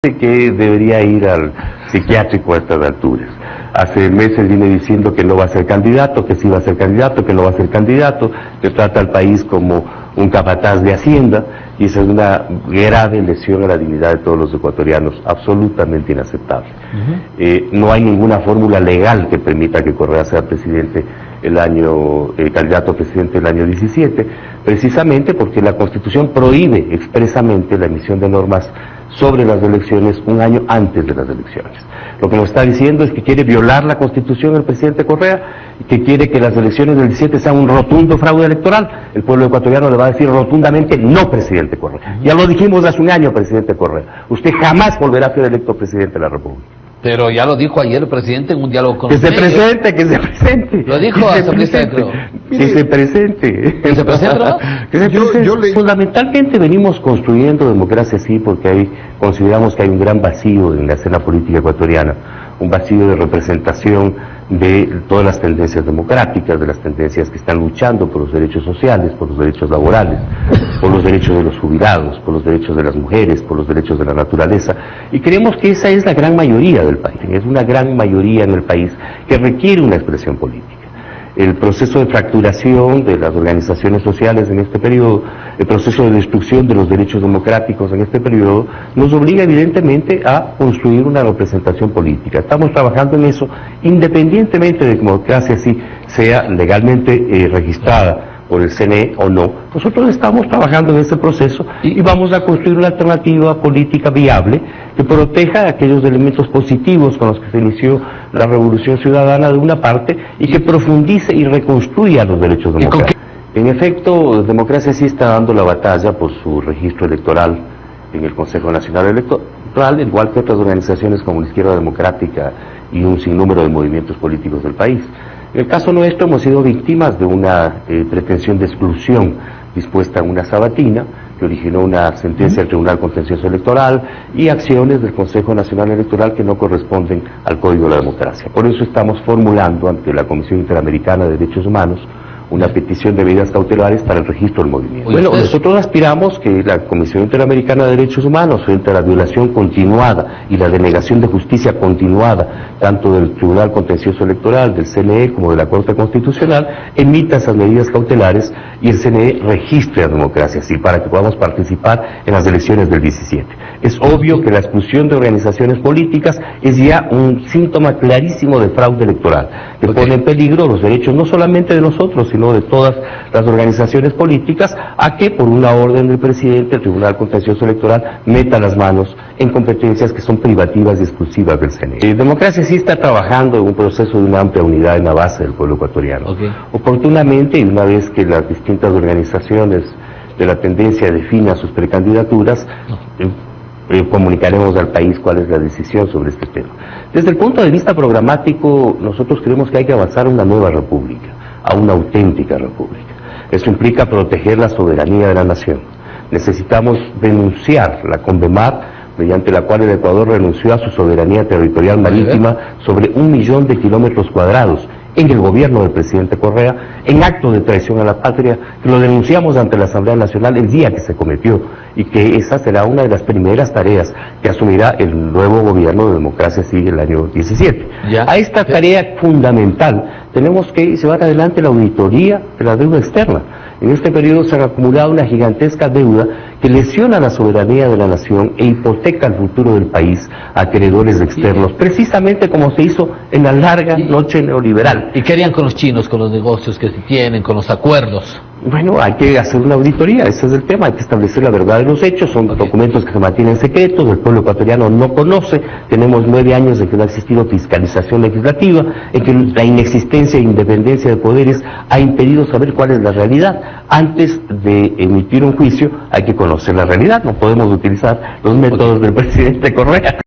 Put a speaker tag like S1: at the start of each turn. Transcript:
S1: que debería ir al psiquiátrico a estas alturas. Hace meses viene diciendo que no va a ser candidato, que sí va a ser candidato, que no va a ser candidato, que trata al país como un capataz de Hacienda, y esa es una grave lesión a la dignidad de todos los ecuatorianos, absolutamente inaceptable. No hay ninguna fórmula legal que permita que Correa sea presidente candidato a presidente el año 17, precisamente porque la Constitución prohíbe expresamente la emisión de normas sobre las elecciones un año antes de las elecciones. Lo que nos está diciendo es que quiere violar la Constitución el presidente Correa, y que quiere que las elecciones del 17 sean un rotundo fraude electoral. El pueblo ecuatoriano le va a decir rotundamente no, presidente Correa. Ya lo dijimos hace un año, presidente Correa. Usted jamás volverá a ser electo presidente de la República.
S2: Pero ya lo dijo ayer el presidente en un diálogo con
S1: que se presente, que se presente.
S2: Lo dijo a creo.
S1: Que se presente.
S2: ¿Que se presente?
S1: Que se presente. Fundamentalmente venimos construyendo democracia así porque consideramos que hay un gran vacío en la escena política ecuatoriana, un vacío de representación de todas las tendencias democráticas, de las tendencias que están luchando por los derechos sociales, por los derechos laborales, por los derechos de los jubilados, por los derechos de las mujeres, por los derechos de la naturaleza, y creemos que esa es la gran mayoría del país, es una gran mayoría en el país que requiere una expresión política. El proceso de fracturación de las organizaciones sociales en este periodo, el proceso de destrucción de los derechos democráticos en este periodo, nos obliga evidentemente a construir una representación política. Estamos trabajando en eso, independientemente de que la democracia sí sea legalmente registrada por el CNE o no. Nosotros estamos trabajando en ese proceso y vamos a construir una alternativa política viable que proteja aquellos elementos positivos con los que se inició la Revolución Ciudadana de una parte y que profundice y reconstruya los derechos democráticos. En efecto, Democracia sí está dando la batalla por su registro electoral en el Consejo Nacional Electoral, igual que otras organizaciones como la Izquierda Democrática y un sinnúmero de movimientos políticos del país. En el caso nuestro hemos sido víctimas de una pretensión de exclusión dispuesta en una sabatina que originó una sentencia del Tribunal Contencioso Electoral y acciones del Consejo Nacional Electoral que no corresponden al Código de la Democracia. Por eso estamos formulando ante la Comisión Interamericana de Derechos Humanos una petición de medidas cautelares para el registro del movimiento. Bueno, nosotros aspiramos que la Comisión Interamericana de Derechos Humanos, frente a la violación continuada y la denegación de justicia continuada, tanto del Tribunal Contencioso Electoral, del CNE, como de la Corte Constitucional, emita esas medidas cautelares y el CNE registre a Democracia así para que podamos participar en las elecciones del 17. Es obvio que la exclusión de organizaciones políticas es ya un síntoma clarísimo de fraude electoral, que pone en peligro los derechos no solamente de nosotros, sino de todas las organizaciones políticas, a que por una orden del presidente el Tribunal Contencioso Electoral meta las manos en competencias que son privativas y exclusivas del CNE. Democracia sí está trabajando en un proceso de una amplia unidad en la base del pueblo ecuatoriano. Oportunamente, y una vez que las distintas organizaciones de la tendencia definan sus precandidaturas, comunicaremos al país cuál es la decisión sobre este tema. Desde el punto de vista programático, nosotros creemos que hay que avanzar a una nueva república, a una auténtica república. Eso implica proteger la soberanía de la nación. Necesitamos denunciar la CONVEMAR, mediante la cual el Ecuador renunció a su soberanía territorial marítima sobre 1 millón de kilómetros cuadrados en el gobierno del presidente Correa, en acto de traición a la patria, que lo denunciamos ante la Asamblea Nacional el día que se cometió, y que esa será una de las primeras tareas que asumirá el nuevo gobierno de Democracia Sí el año 17. A esta tarea fundamental tenemos que llevar adelante la auditoría de la deuda externa. En este periodo se ha acumulado una gigantesca deuda que lesiona la soberanía de la nación e hipoteca el futuro del país a acreedores externos, precisamente como se hizo en la larga noche neoliberal.
S2: ¿Y qué harían con los chinos, con los negocios que se tienen, con los acuerdos?
S1: Bueno, hay que hacer una auditoría, ese es el tema, hay que establecer la verdad de los hechos, son documentos que se mantienen secretos, el pueblo ecuatoriano no conoce, tenemos 9 años en que no ha existido fiscalización legislativa, en que la inexistencia e independencia de poderes ha impedido saber cuál es la realidad. Antes de emitir un juicio hay que conocer la realidad, no podemos utilizar los métodos del presidente Correa,